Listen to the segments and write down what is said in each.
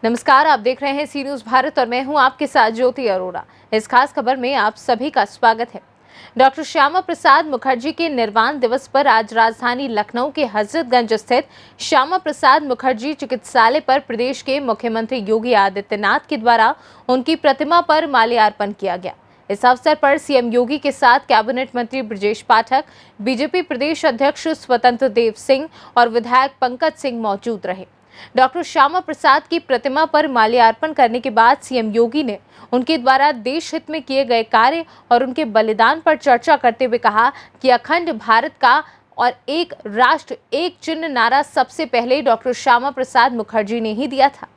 नमस्कार, आप देख रहे हैं सी न्यूज भारत और मैं हूं आपके साथ ज्योति अरोड़ा। इस खास खबर में आप सभी का स्वागत है। डॉक्टर श्यामा प्रसाद मुखर्जी के निर्वाण दिवस पर आज राजधानी लखनऊ के हजरतगंज स्थित श्यामा प्रसाद मुखर्जी चिकित्सालय पर प्रदेश के मुख्यमंत्री योगी आदित्यनाथ के द्वारा उनकी प्रतिमा पर माल्यार्पण किया गया। इस अवसर पर सीएम योगी के साथ कैबिनेट मंत्री ब्रजेश पाठक, बीजेपी प्रदेश अध्यक्ष स्वतंत्र देव सिंह और विधायक पंकज सिंह मौजूद रहे। डॉक्टर श्यामा प्रसाद की प्रतिमा पर माल्यार्पण करने के बाद सीएम योगी ने उनके द्वारा देश हित में किए गए कार्य और उनके बलिदान पर चर्चा करते हुए कहा कि अखंड भारत का और एक राष्ट्र एक चिन्ह नारा सबसे पहले डॉक्टर श्यामा प्रसाद मुखर्जी ने ही दिया था।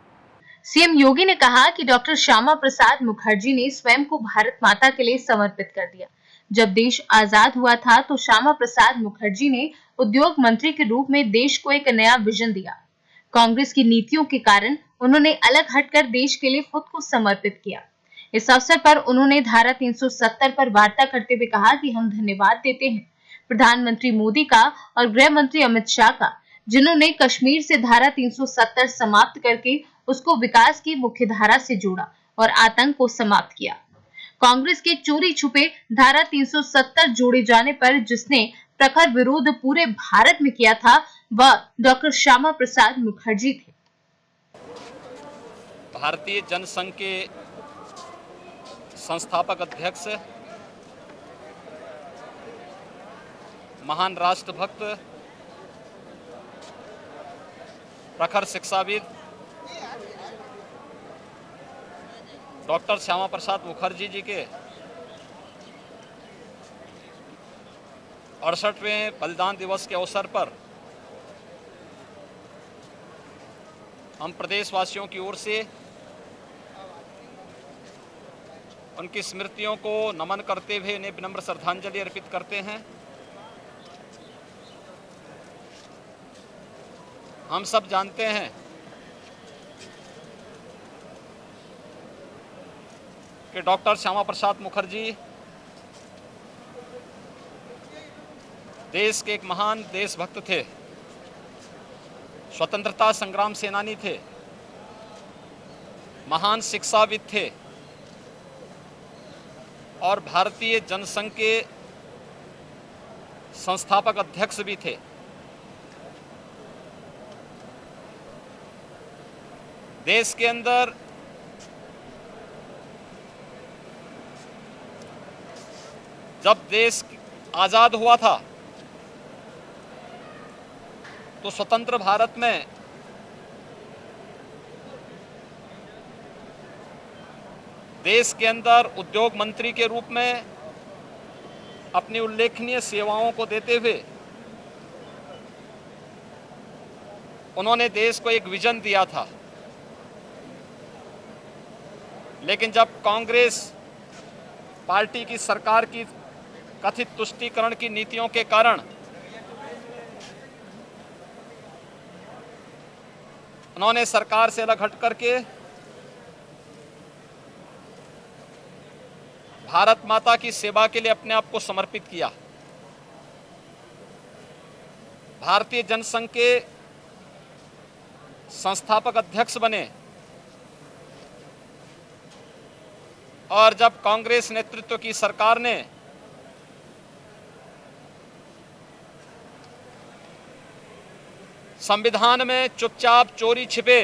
सीएम योगी ने कहा कि डॉक्टर श्यामा प्रसाद मुखर्जी ने स्वयं को भारत माता के लिए समर्पित कर दिया। जब देश आजाद हुआ था तो श्यामा प्रसाद मुखर्जी ने उद्योग मंत्री के रूप में देश को एक नया विजन दिया। कांग्रेस की नीतियों के कारण उन्होंने अलग हटकर देश के लिए खुद को समर्पित किया। इस अवसर पर उन्होंने धारा 370 पर वार्ता करते हुए कहा कि हम धन्यवाद देते हैं प्रधानमंत्री मोदी का और गृह मंत्री अमित शाह का, जिन्होंने कश्मीर से धारा 370 समाप्त करके उसको विकास की मुख्य धारा से जोड़ा और आतंक को समाप्त किया। कांग्रेस के चोरी छुपे धारा 370 जोड़े जाने पर जिसने प्रखर विरोध पूरे भारत में किया था वह डॉक्टर श्यामा प्रसाद मुखर्जी थे। भारतीय जनसंघ के संस्थापक अध्यक्ष, महान राष्ट्रभक्त, प्रखर शिक्षाविद डॉक्टर श्यामा प्रसाद मुखर्जी जी के 68वें बलिदान दिवस के अवसर पर हम प्रदेशवासियों की ओर से उनकी स्मृतियों को नमन करते हुए उन्हें विनम्र श्रद्धांजलि अर्पित करते हैं। हम सब जानते हैं कि डॉक्टर श्यामा प्रसाद मुखर्जी देश के एक महान देशभक्त थे, स्वतंत्रता संग्राम सेनानी थे, महान शिक्षाविद थे और भारतीय जनसंघ के संस्थापक अध्यक्ष भी थे। देश के अंदर जब देश आजाद हुआ था तो स्वतंत्र भारत में देश के अंदर उद्योग मंत्री के रूप में अपनी उल्लेखनीय सेवाओं को देते हुए उन्होंने देश को एक विजन दिया था। लेकिन जब कांग्रेस पार्टी की सरकार की कथित तुष्टीकरण की नीतियों के कारण उन्होंने सरकार से अलग हट करके भारत माता की सेवा के लिए अपने आप को समर्पित किया। भारतीय जनसंघ के संस्थापक अध्यक्ष बने और जब कांग्रेस नेतृत्व की सरकार ने संविधान में चुपचाप चोरी छिपे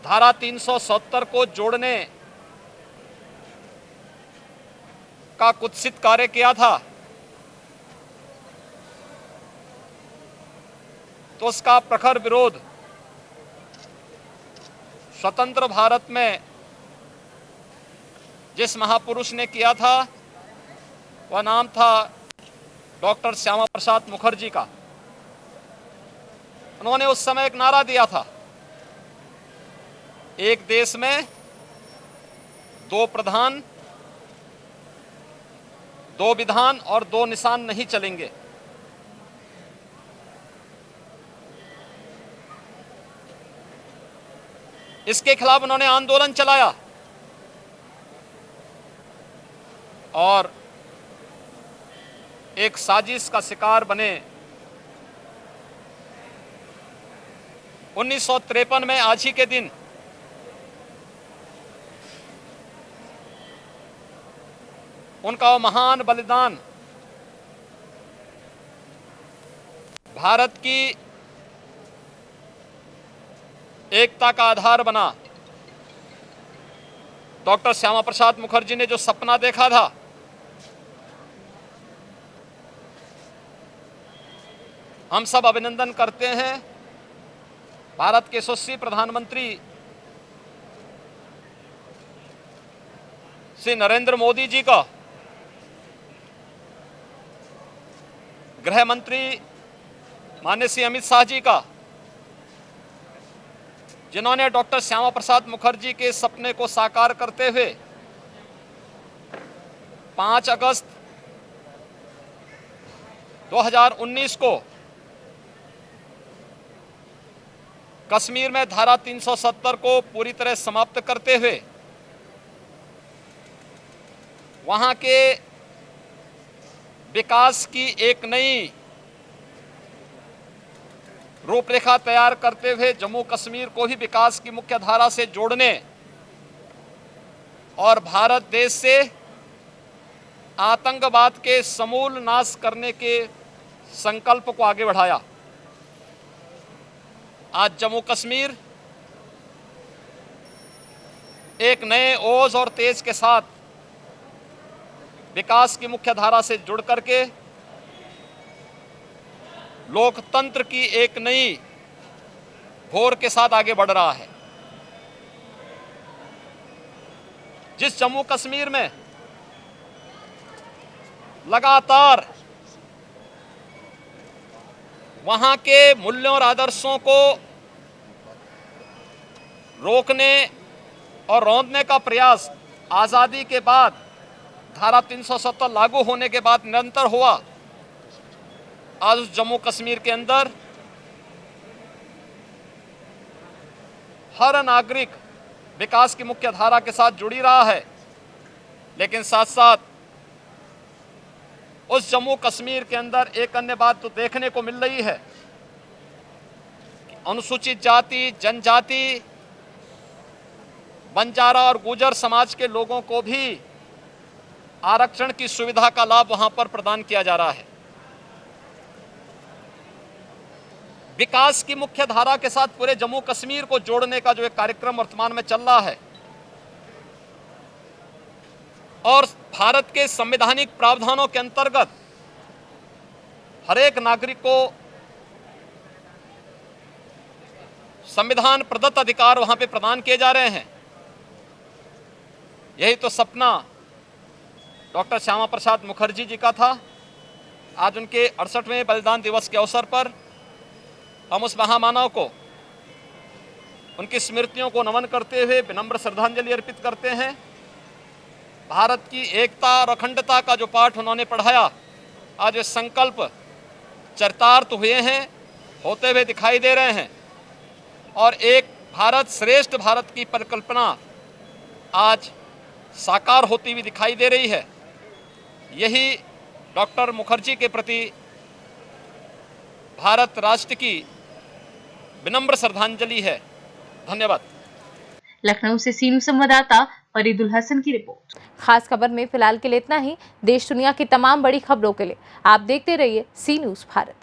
धारा 370 को जोड़ने का कुत्सित कार्य किया था तो उसका प्रखर विरोध स्वतंत्र भारत में जिस महापुरुष ने किया था वह नाम था डॉक्टर श्यामा प्रसाद मुखर्जी का। उन्होंने उस समय एक नारा दिया था, एक देश में दो प्रधान, दो विधान और दो निशान नहीं चलेंगे। इसके खिलाफ उन्होंने आंदोलन चलाया और एक साजिश का शिकार बने 1953 में आज ही के दिन उनका वो महान बलिदान भारत की एकता का आधार बना। डॉक्टर श्यामा प्रसाद मुखर्जी ने जो सपना देखा था, हम सब अभिनंदन करते हैं भारत के यशस्वी प्रधानमंत्री श्री नरेंद्र मोदी जी का, गृह मंत्री माननीय श्री अमित शाह जी का, जिन्होंने डॉक्टर श्यामा प्रसाद मुखर्जी के सपने को साकार करते हुए 5 अगस्त 2019 को कश्मीर में धारा 370 को पूरी तरह समाप्त करते हुए वहां के विकास की एक नई रूपरेखा तैयार करते हुए जम्मू कश्मीर को ही विकास की मुख्य धारा से जोड़ने और भारत देश से आतंकवाद के समूल नाश करने के संकल्प को आगे बढ़ाया। आज जम्मू कश्मीर एक नए ओज और तेज के साथ विकास की मुख्य धारा से जुड़ करके लोकतंत्र की एक नई भोर के साथ आगे बढ़ रहा है। जिस जम्मू कश्मीर में लगातार वहां के मूल्यों और आदर्शों को रोकने और रौंदने का प्रयास आज़ादी के बाद धारा 370 लागू होने के बाद निरंतर हुआ, आज उस जम्मू कश्मीर के अंदर हर नागरिक विकास की मुख्य धारा के साथ जुड़ी रहा है। लेकिन साथ साथ उस जम्मू कश्मीर के अंदर एक अन्य बात तो देखने को मिल रही है कि अनुसूचित जाति, जनजाति, बंजारा और गुर्जर समाज के लोगों को भी आरक्षण की सुविधा का लाभ वहां पर प्रदान किया जा रहा है। विकास की मुख्य धारा के साथ पूरे जम्मू कश्मीर को जोड़ने का जो एक कार्यक्रम वर्तमान में चल रहा है और भारत के संवैधानिक प्रावधानों के अंतर्गत हर एक नागरिक को संविधान प्रदत्त अधिकार वहां पे प्रदान किए जा रहे हैं। यही तो सपना डॉक्टर श्यामा प्रसाद मुखर्जी जी का था। आज उनके 68वें बलिदान दिवस के अवसर पर हम उस महामानव को, उनकी स्मृतियों को नमन करते हुए विनम्र श्रद्धांजलि अर्पित करते हैं। भारत की एकता और अखंडता का जो पाठ उन्होंने पढ़ाया, आज वे संकल्प चरितार्थ हुए हैं, होते हुए दिखाई दे रहे हैं और एक भारत श्रेष्ठ भारत की परिकल्पना आज साकार होती हुई दिखाई दे रही है। यही डॉक्टर मुखर्जी के प्रति भारत राष्ट्र की विनम्र श्रद्धांजलि है। धन्यवाद। लखनऊ से सीनू संवाददाता फरीदुल हसन की रिपोर्ट। खास खबर में फिलहाल के लिए इतना ही। देश दुनिया की तमाम बड़ी खबरों के लिए आप देखते रहिए सी न्यूज़ भारत।